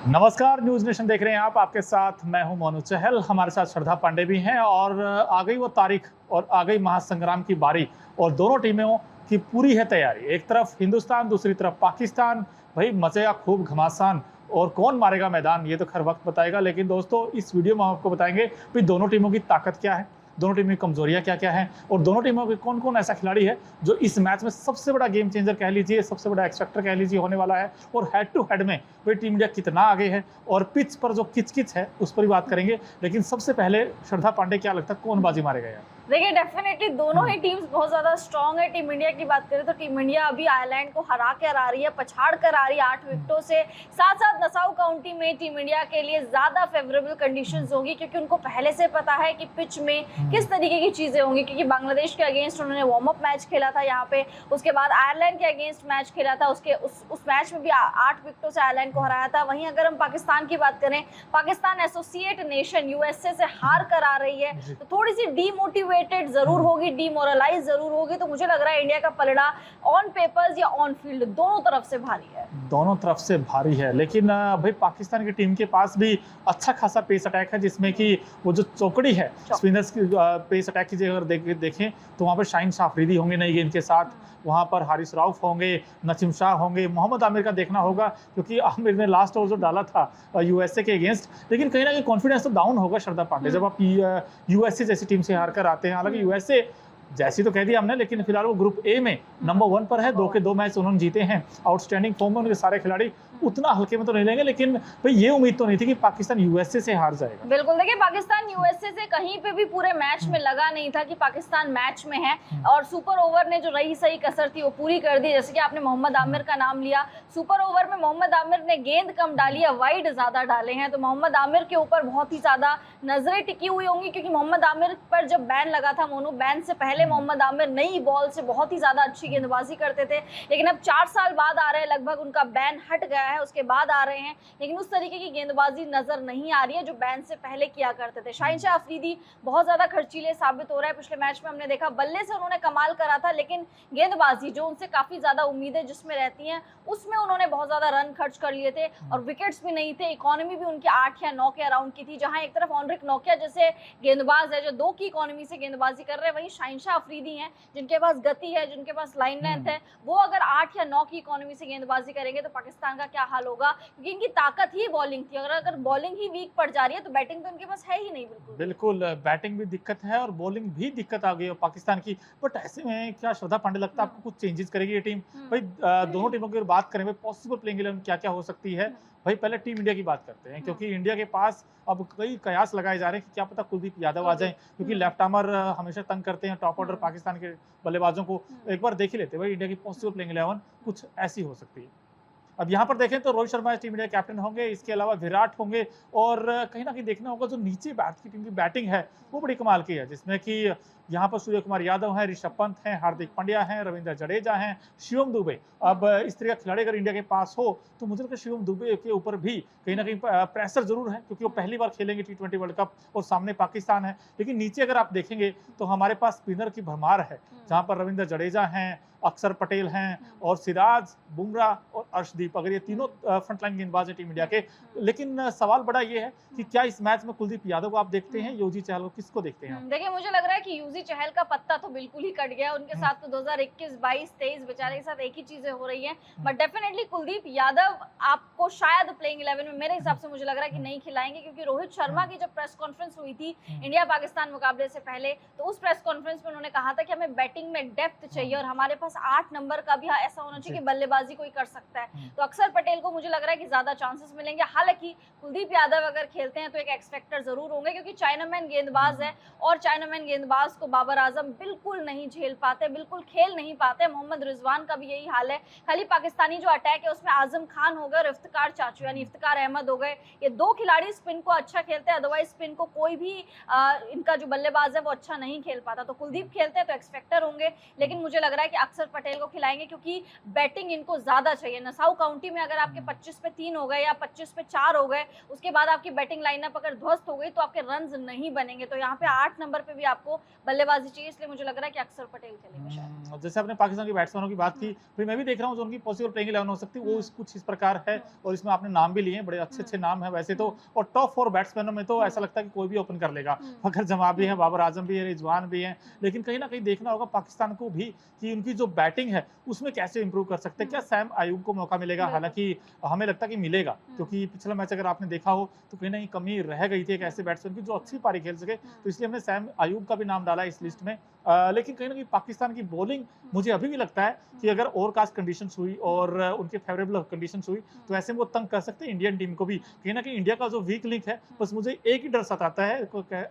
नमस्कार, news nation देख रहे हैं आप। आपके साथ मैं हूं मोनू चहल। हमारे साथ श्रद्धा पांडे भी हैं और आ गई वो तारीख और आ गई महासंग्राम की बारी और दोनों टीमों की पूरी है तैयारी। एक तरफ हिंदुस्तान, दूसरी तरफ पाकिस्तान। भाई मचेगा खूब घमासान और कौन मारेगा मैदान ये तो खैर वक्त बताएगा। लेकिन दोस्तों, इस वीडियो में हम आपको बताएंगे कि दोनों टीमों की ताकत क्या है, दोनों टीमों की कमजोरियां क्या क्या हैं और दोनों टीमों के कौन कौन ऐसा खिलाड़ी है जो इस मैच में सबसे बड़ा गेम चेंजर कह लीजिए, सबसे बड़ा एक्सपेक्टर कह लीजिए होने वाला है। और हेड टू हेड में भाई टीम इंडिया कितना आगे है और पिच पर जो किच है उस पर भी बात करेंगे। लेकिन सबसे पहले श्रद्धा पांडे, क्या लगता है कौन बाजी मारेगा यार? देखिए, डेफिनेटली दोनों ही टीम्स बहुत ज्यादा स्ट्रांग है। टीम इंडिया की बात करें तो टीम इंडिया अभी आयरलैंड को हरा कर आ रही है, पछाड़ कर आ रही है 8 विकेटों से। साथ साथ नसाउ काउंटी में टीम इंडिया के लिए ज्यादा फेवरेबल कंडीशंस होगी क्योंकि उनको पहले से पता है कि पिच में किस तरीके की चीजें होंगी। क्योंकि बांग्लादेश के अगेंस्ट उन्होंने वार्म अप मैच खेला था यहाँ पे, उसके बाद आयरलैंड के अगेंस्ट मैच खेला था, उस मैच में भी 8 विकेटों से आयरलैंड को हराया था। वहीं अगर हम पाकिस्तान की बात करें, पाकिस्तान एसोसिएट नेशन यूएसए से हार कर आ रही है तो थोड़ी सी डीमोटिवेटेड जरूर होगी, डीमोरलाइज जरूर होगी। तो मुझे लग रहा है इंडिया का पलड़ा ऑन पेपर्स या ऑन फील्ड दोनों तरफ से भारी है। दोनों तरफ से भारी है। लेकिन भाई पाकिस्तान की टीम के पास भी अच्छा खासा पेस अटैक है, जिसमें कि वो जो चौकड़ी है स्पिनर्स की पेस अटैक की अगर देखें तो वहाँ पर शाहीन शाह अफरीदी होंगे नई गेंद के साथ, वहाँ पर हारिस राउफ होंगे, नसीम शाह होंगे, मोहम्मद आमिर का देखना होगा क्योंकि आमिर ने लास्ट ओवर जो डाला था यूएसए के अगेंस्ट। लेकिन कहीं ना कहीं कॉन्फिडेंस तो डाउन होगा श्रद्धा पांडे जब आप यूएसए जैसी टीम से हार कर आते हैं। हालांकि यूएसए जैसी तो कह दिया हमने, लेकिन फिलहाल वो ग्रुप ए में नंबर 1 पर है। 2 के 2 मैच उन्होंने जीते हैं, आउटस्टैंडिंग फॉर्म में उनके सारे खिलाड़ी। उतना हल्के में तो नहीं लेंगे, लेकिन भाई ये उम्मीद तो नहीं थी कि पाकिस्तान यूएसए से हार जाएगा। बिल्कुल, देखिए पाकिस्तान यूएसए से कहीं पे भी पूरे मैच में लगा नहीं था कि पाकिस्तान मैच में है और सुपर ओवर ने जो रही सही कसर थी वो पूरी कर दी। जैसे कि आपने मोहम्मद आमिर का नाम लिया, सुपर ओवर में मोहम्मद आमिर ने गेंद कम डाली है, वाइड ज्यादा डाले हैं, तो मोहम्मद आमिर के ऊपर बहुत ही ज्यादा नजरें टिकी हुई होंगी क्योंकि मोहम्मद आमिर पर जब बैन लगा था, मोनू बैन से पहले मोहम्मद आमिर नई बॉल से बहुत ही ज्यादा अच्छी गेंदबाजी करते थे। लेकिन अब 4 साल बाद आ रहे हैं, लगभग उनका बैन हट गया है, उसके बाद आ रहे हैं, लेकिन उस तरीके की गेंदबाजी नजर नहीं आ रही है जो बैन से पहले किया करते थे। शाहीन शाह अफरीदी बहुत ज्यादा खर्चीले साबित हो रहा है। पिछले मैच में हमने देखा बल्ले से उन्होंने कमाल करा था, लेकिन गेंदबाजी जो उनसे काफी ज्यादा उम्मीदें जिसमें रहती हैं उसमें उन्होंने बहुत ज्यादा रन खर्च कर लिए थे और विकेट्स भी नहीं थे। इकोनॉमी भी उनकी 8 या 9 के अराउंड की थी। जहां एक तरफ ऑनरिक नोकिया जैसे गेंदबाज है जो 2 की इकोनॉमी से गेंदबाजी कर रहे हैं, वहीं शाहीन शाह अफरीदी हैं जिनके पास गति है, जिनके पास लाइन लेंथ है। वो अगर 8 या 9 की इकोनॉमी से गेंदबाजी करेंगे तो पाकिस्तान का क्या हाल होगा, क्योंकि इनकी ताकत ही बॉलिंग थी। अगर बॉलिंग ही वीक पड़ जा रही है तो बैटिंग तो इनके पास है ही नहीं। बिल्कुल बैटिंग भी दिक्कत है और बॉलिंग भी दिक्कत आ गई है पाकिस्तान की। बट ऐसे में क्या श्रद्धा पांडे लगता है आपको कुछ चेंजेस करेगी ये टीम? भाई दोनों टीमों की बात करें, पॉसिबल प्लेइंग 11 क्या क्या हो सकती है? भाई पहले टीम इंडिया की बात करते हैं क्योंकि इंडिया के पास अब कई कयास लगाए जा रहे हैं कि क्या पता कुलदीप यादव आ जाए, क्योंकि लेफ्ट आर्मर हमेशा तंग करते हैं टॉप ऑर्डर पाकिस्तान के बल्लेबाजों को। एक बार देख ही लेते हैं भाई इंडिया की पॉसिबल प्लेइंग 11 कुछ ऐसी हो सकती है। अब यहाँ पर देखें तो Rohit Sharma team India captain होंगे, इसके अलावा विराट होंगे और कहीं ना कहीं देखना होगा जो नीचे बैट की टीम की बैटिंग है वो बड़ी कमाल की है, जिसमें कि यहाँ पर सूर्य कुमार यादव हैं, ऋषभ पंत हैं, हार्दिक पांड्या हैं, रविंद्र जडेजा हैं, शिवम दुबे। अब इस तरह का खिलाड़ी अगर इंडिया के पास हो तो मुझे लगता है शिवम दुबे के ऊपर भी कहीं ना कहीं प्रेशर जरूर है क्योंकि वो पहली बार खेलेंगे T20 वर्ल्ड कप और सामने पाकिस्तान है। लेकिन नीचे अगर आप देखेंगे तो हमारे पास स्पिनर की भरमार है, जहाँ पर रविंद्र जडेजा हैं, अक्षर पटेल हैं और सिराज, बुमराह और अर्शदीप। अगर ये तीनों फ्रंटलाइन गेंदबाज हैं टीम इंडिया के। लेकिन सवाल बड़ा ये है कि क्या इस मैच में कुलदीप यादव को आप देखते हैं, युजवेंद्र चहल को, किसको देखते हैं? देखिए, मुझे लग रहा है कि युजवेंद्र चहल का पत्ता तो बिल्कुल ही कट गया। उनके साथ तो 2021, 22, 23 बेचारे के साथ एक ही चीजें हो रही हैं। बट डेफिनेटली कुलदीप यादव आपको शायद प्लेइंग 11 में मेरे हिसाब से मुझे लग रहा है कि नहीं खिलाएंगे, क्योंकि रोहित शर्मा की जब प्रेस कॉन्फ्रेंस हुई थी इंडिया पाकिस्तान मुकाबले से पहले, तो उस प्रेस कॉन्फ्रेंस में उन्होंने कहा था कि हमें बैटिंग में डेप्थ चाहिए और हमारे पास 8 नंबर का भी ऐसा होना चाहिए कि बल्लेबाजी कोई कर सकता है। तो अक्षर पटेल को मुझे लग रहा है कि ज्यादा चांसेस मिलेंगे। हालांकि कुलदीप यादव अगर खेलते हैं तो एक एक्स फैक्टर जरूर होंगे, क्योंकि चाइनामैन गेंदबाज है और चाइनामैन गेंदबाज को बाबर आजम बिल्कुल नहीं झेल पाते, बिल्कुल खेल नहीं पाते। मोहम्मद रिजवान का भी यही हाल है। खाली पाकिस्तानी जो अटैक है उसमें आजम खान हो गए और इफ्तिकार चाचू यानी इफ्तिकार अहमद हो गए। ये 2 खिलाड़ी स्पिन को अच्छा खेलते हैं, अदरवाइज स्पिन को कोई भी इनका जो बल्लेबाज है वो अच्छा नहीं खेल पाता। तो कुलदीप खेलते हैं तो एक्स फैक्टर होंगे, लेकिन मुझे लग रहा है कि अक्षर पटेल को खिलाएंगे क्योंकि बैटिंग इनको ज्यादा चाहिए। नसाउ काउंटी में अगर आपके 25 पे 3 हो गए या 25 पे 4 हो गए, उसके बाद आपकी बैटिंग लाइनअप अगर ध्वस्त हो गई तो आपके रन्स नहीं बनेंगे। तो यहाँ पे 8 नंबर पे भी आपको बल्लेबाजी चाहिए, इसलिए मुझे लग रहा है कि अक्षर पटेल खेलेंगे शायद। जैसे आपने पाकिस्तान के बैट्समैनों की बात की, भाई मैं भी देख रहा हूँ जो उनकी पॉसिबल प्लेइंग 11 हो सकती है वो कुछ इस प्रकार है, और इसमें आपने नाम भी लिए हैं, बड़े अच्छे नाम है वैसे तो, और टॉप 4 बैट्समैनों में तो ऐसा लगता है कि कोई भी ओपन कर लेगा। फखर जमां भी है, बाबर आजम भी है, रिजवान भी हैं, लेकिन कहीं ना कहीं देखना होगा पाकिस्तान को भी कि उनकी जो बैटिंग है उसमें कैसे इंप्रूव कर सकते हैं। क्या सैम आयूब को मौका मिलेगा? हालांकि हमें लगता है कि मिलेगा, क्योंकि पिछला मैच अगर आपने देखा हो तो कहीं ना कहीं कमी रह गई थी एक ऐसे बैट्समैन की जो अच्छी पारी खेल सके, तो इसलिए हमने सैम आयूब का भी नाम डाला इस लिस्ट में। लेकिन कहीं ना कहीं पाकिस्तान की बॉलिंग मुझे अभी भी लगता है कि अगर ओवरकास्ट कंडीशंस हुई और उनके फेवरेबल कंडीशंस हुई तो ऐसे में वो तंग कर सकते हैं इंडियन टीम को भी। कहीं ना कहीं इंडिया का जो वीक लिंक है, बस मुझे एक ही डर सताता है,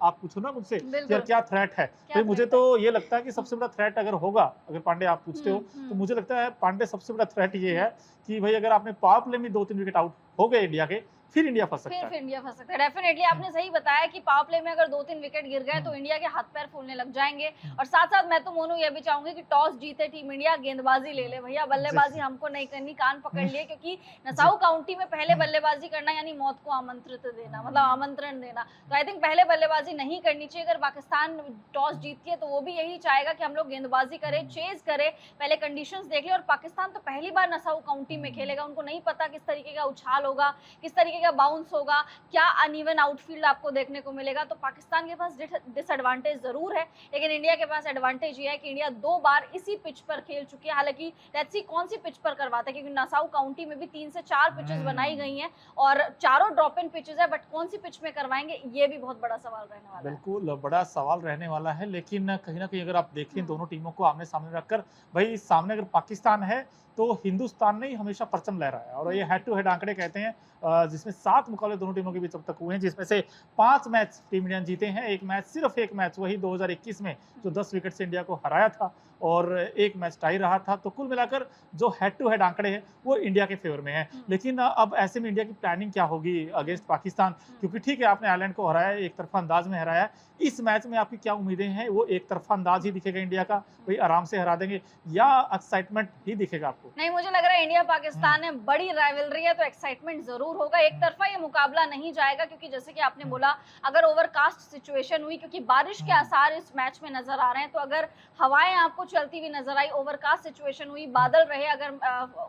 आप पूछो ना मुझसे कि यार क्या थ्रेट है, तो मुझे तो ये लगता है कि सबसे बड़ा थ्रेट अगर होगा, अगर पांडे आप पूछते हो तो मुझे लगता है पांडे सबसे बड़ा थ्रेट ये है कि भाई अगर आपने पावर प्ले में 2-3 विकेट आउट हो गए इंडिया के, फिर इंडिया फंस सकता है। फिर इंडिया फंस सकता है। डेफिनेटली आपने सही बताया कि पावर प्ले में अगर 2-3 विकेट गिर गए तो इंडिया के हाथ पैर फूलने लग जाएंगे। और साथ साथ मैं तो मोनू ये भी चाहूंगी कि टॉस जीते टीम इंडिया, गेंदबाजी ले ले भैया, बल्लेबाजी हमको नहीं करनी, कान पकड़ लिए, क्योंकि नसाउ काउंटी में पहले बल्लेबाजी करना यानी मौत को आमंत्रित देना, मतलब आमंत्रण देना। तो आई थिंक पहले बल्लेबाजी नहीं करनी चाहिए। अगर पाकिस्तान टॉस जीतती है तो वो भी यही चाहेगा कि हम लोग गेंदबाजी करें, चेज करें, पहले कंडीशंस देख ले। और पाकिस्तान तो पहली बार नसाउ काउंटी में खेलेगा, उनको नहीं पता किस तरीके का उछाल होगा, किस तरीके का बाउंस होगा, क्या अनइवन आउटफील्ड आपको देखने को मिलेगा। तो पाकिस्तान के पास डिसएडवांटेज जरूर है, लेकिन इंडिया के पास एडवांटेज ये है कि इंडिया 2 बार इसी पिच पर खेल चुकी है। हालांकि लेट्स सी कौन सी पिच पर करवाता है, क्योंकि नसाउ काउंटी में भी 3 से 4 पिचेस बनाई गई हैं और चारों ड्रॉप इन पिचेस है, बट कौन सी पिच में करवाएंगे ये भी बहुत बड़ा सवाल रहने वाला है। बिल्कुल बड़ा सवाल रहने वाला है, लेकिन कहीं ना कहीं अगर आप देखें दोनों टीमों को आमने सामने रखकर, भाई सामने अगर पाकिस्तान है तो हिंदुस्तान ने ही हमेशा परचम लहराया है, और ये हेड टू हेड आंकड़े कहते हैं जिसमें 7 मुकाबले दोनों टीमों के बीच अब तक हुए हैं, जिसमें से 5 मैच टीम इंडिया ने जीते हैं, सिर्फ एक मैच वही 2021 में जो 10 विकेट से इंडिया को हराया था, और एक मैच टाई रहा था। तो कुल मिलाकर जो हेड टू हेड आंकड़े हैं वो इंडिया के फेवर में है। लेकिन अब ऐसे में इंडिया की प्लानिंग क्या होगी अगेंस्ट पाकिस्तान, क्योंकि ठीक है आपने आयरलैंड को हराया, एक तरफा अंदाज में हराया, इस मैच में आपकी क्या उम्मीदें हैं? वो एक तरफा अंदाज ही दिखेगा इंडिया का, भाई आराम से हरा देंगे, या एक्साइटमेंट ही दिखेगा आपको? नहीं, मुझे लग रहा है इंडिया पाकिस्तान में बड़ी राइवलरी है तो एक्साइटमेंट जरूर होगा। एक तरफा ये मुकाबला नहीं जाएगा, क्योंकि जैसे कि आपने बोला अगर ओवरकास्ट सिचुएशन हुई, क्योंकि बारिश के आसार इस मैच में नजर आ रहे हैं, तो अगर हवाएं आपको चलती हुई नजर आई, ओवरकास्ट सिचुएशन हुई, बादल रहे अगर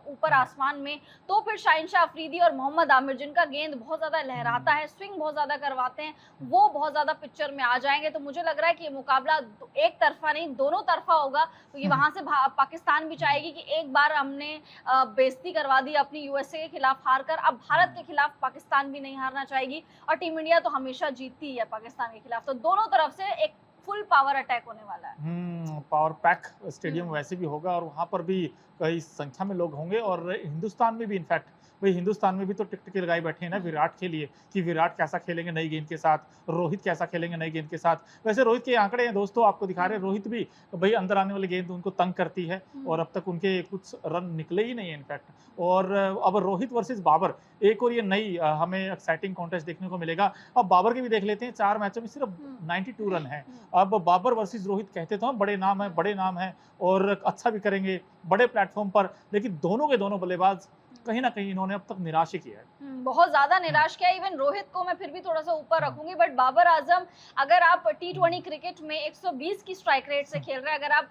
ऊपर आसमान में, तो फिर शाहिनशाह अफरीदी और मोहम्मद आमिर, जिनका गेंद बहुत ज्यादा लहराता है, स्विंग बहुत ज्यादा करवाते हैं, वो बहुत ज्यादा पिक्चर में आ जाएंगे। तो मुझे लग रहा है कि ये मुकाबला एक तरफा नहीं दोनों तरफा होगा, क्योंकि वहां से पाकिस्तान भी चाहेगी कि एक बार हमने बेइज्जती करवा दी अपनी यूएसए के खिलाफ हारकर, अब भारत के खिलाफ पाकिस्तान भी नहीं हारना चाहेगी, और टीम इंडिया तो हमेशा जीतती है पाकिस्तान के खिलाफ। तो दोनों तरफ से एक फुल पावर अटैक होने वाला है। पावर पैक स्टेडियम वैसे भी होगा, और वहां पर भी कई संख्या में लोग होंगे, और हिंदुस्तान में भी इनफैक्ट, भाई हिंदुस्तान में भी तो टिकटिकी लगाई बैठे हैं ना विराट के लिए कि विराट कैसा खेलेंगे नई गेंद के साथ, रोहित कैसा खेलेंगे नई गेंद के साथ। वैसे रोहित के आंकड़े हैं दोस्तों, आपको दिखा रहे हैं, रोहित भी भाई अंदर आने वाली गेंद उनको तंग करती है, और अब तक उनके कुछ रन निकले ही नहीं है इनफैक्ट। और अब रोहित वर्सेस बाबर, एक और ये नई हमें एक्साइटिंग कॉन्टेस्ट देखने को मिलेगा। अब बाबर के भी देख लेते हैं, 4 मैचों में सिर्फ 92 रन है। अब बाबर वर्सेस रोहित कहते तो हम बड़े नाम है और अच्छा भी करेंगे बड़े प्लेटफॉर्म पर, लेकिन दोनों के दोनों बल्लेबाज कहीं ना कहीं इन्होंने अब तक निराश ही किया है। बहुत ज्यादा निराश किया। इवन रोहित को मैं फिर भी थोड़ा सा ऊपर रखूंगी, बट बाबर आजम, अगर आप T20 क्रिकेट में 120 की स्ट्राइक रेट से खेल रहे हैं, अगर आप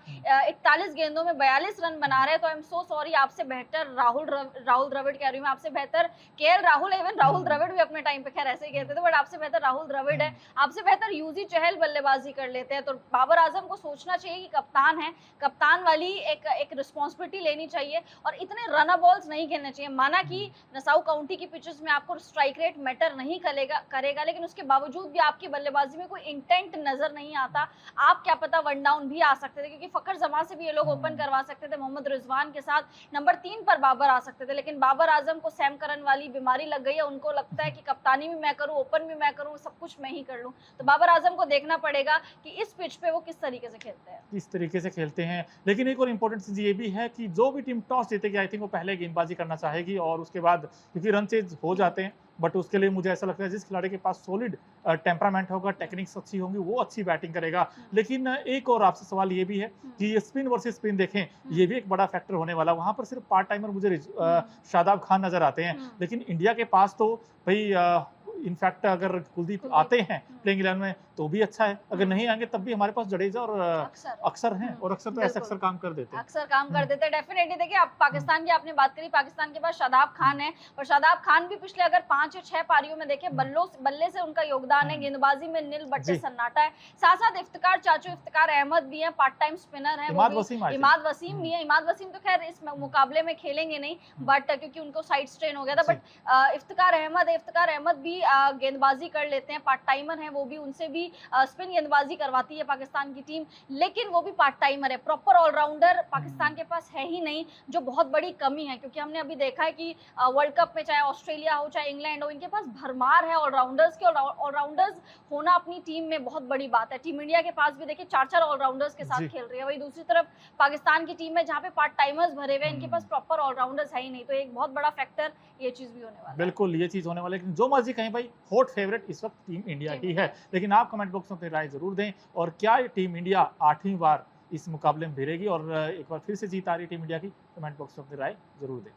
41 गेंदों में 42 रन बना रहे हैं, तो आई एम सो सॉरी, आपसे बेहतर राहुल द्रविड़ कह रही हूँ, आपसे बेहतर केएल राहुल, इवन राहुल द्रविड़ भी अपने टाइम पे खैर ऐसे ही कहते थे, बट आपसे बेहतर राहुल द्रविड़ है, आपसे बेहतर यूजी चहल बल्लेबाजी कर लेते हैं। तो बाबर आजम को सोचना चाहिए कि कप्तान है, कप्तान वाली एक रिस्पॉन्सिबिलिटी लेनी चाहिए, और इतने रन बॉल्स नहीं खेलने चाहिए। माना कि नसाउ काउंटी की पिचेस में आपको स्ट्राइक रेट मैटर नहीं करेगा, लेकिन उसके बावजूद भी आपकी बल्लेबाजी में कोई इंटेंट नजर नहीं आता। आप क्या पता वन डाउन भी आ सकते थे, क्योंकि फखर जमां से भी ये लोग ओपन करवा सकते थे, मोहम्मद रिजवान के साथ नंबर 3 पर बाबर आ सकते थे, लेकिन बाबर आजम को सैम करन वाली बीमारी लग गई है। उनको लगता है कि कप्तानी भी मैं करूं, ओपन भी मैं करूं, सब कुछ मैं ही कर लूं। तो बाबर आजम को देखना पड़ेगा कि इस पिच पे वो किस तरीके से खेलते हैं, किस तरीके से खेलते हैं। लेकिन एक और इम्पोर्टेंट चीज ये भी है कि जो भी टीम टॉस जीतेगी, आई थिंक वो पहले गेंदबाजी करना चाहेगी, और उसके बाद क्योंकि रन चेज हो जाते हैं, बट उसके लिए मुझे ऐसा लगता है जिस खिलाड़ी के पास सॉलिड टेम्परामेंट होगा, टेक्निक्स अच्छी होंगी, वो अच्छी बैटिंग करेगा। लेकिन एक और आपसे सवाल ये भी है कि ये स्पिन वर्सेस स्पिन देखें, ये भी एक बड़ा फैक्टर होने वाला। वहां पर सिर्फ पार्ट टाइमर मुझे शादाब खान नजर आते हैं, लेकिन इंडिया के पास तो भाई इनफैक्ट अगर कुलदीप आते हैं प्लेइंग 11 में तो भी अच्छा है, अगर नहीं आएंगे तब भी हमारे पास जडेजा और अक्सर हैं, और अक्सर तो ऐसे बिल्कुल। अक्सर काम कर देते हैं। अक्सर काम कर देते हैं डेफिनेटली। देखिए आप पाकिस्तान की आपने बात करी, पाकिस्तान के पास शादाब खान है, और शादाब खान भी पिछले अगर 5 या 6 पारियों में देखें बल्ले से उनका योगदान है, गेंदबाजी में नील बट्टे जी। सन्नाटा है। साथ साथ इफ्तिकार चाचू इफ्तिकार अहमद भी हैं, पार्ट टाइम स्पिनर हैं। इमाद वसीम आए थे। इमाद वसीम भी है। इमाद वसीम तो खैर इस मुकाबले में खेलेंगे नहीं, बट क्योंकि उनको साइड स्ट्रेन हो गया था, जी। बट इफ्तिकार अहमद भी गेंदबाजी कर लेते हैं, पार्ट टाइमर हैं वो भी, उनसे भी स्पिन गेंदबाजी करवाती है पाकिस्तान की टीम, लेकिन वो भी पार्ट टाइमर है। प्रॉपर ऑलराउंडर पाकिस्तान के पास है ही नहीं, जो बहुत बड़ी कमी है, क्योंकि हमने अभी देखा है कि वर्ल्ड कप में चाहे ऑस्ट्रेलिया हो चाहे इंग्लैंड हो, इनके पास भरमार है ऑलराउंडर्स की, और ऑलराउंडर्स होना अपनी टीम में बहुत बड़ी बात है। टीम इंडिया के पास भी देखिए 4-4 ऑलराउंडर्स के साथ जी। खेल रही है, वही दूसरी तरफ पाकिस्तान की टीम में जहाँ पे पार्ट टाइमर्स भरे हुए हैं, इनके पास प्रॉपर ऑलराउंडर्स है ही नहीं, तो एक बहुत बड़ा फैक्टर ये चीज भी होने वाला है। बिल्कुल ये चीज होने वाली है, लेकिन जो मर्जी कहें भाई, हॉट फेवरेट इस वक्त टीम इंडिया टीम ही है। लेकिन आप कमेंट बॉक्स में अपनी राय जरूर दें, और क्या ये टीम इंडिया 8वीं बार इस मुकाबले में भिड़ेगी और एक बार फिर से जीत आ रही है टीम इंडिया की? कमेंट बॉक्स में अपनी राय जरूर दें।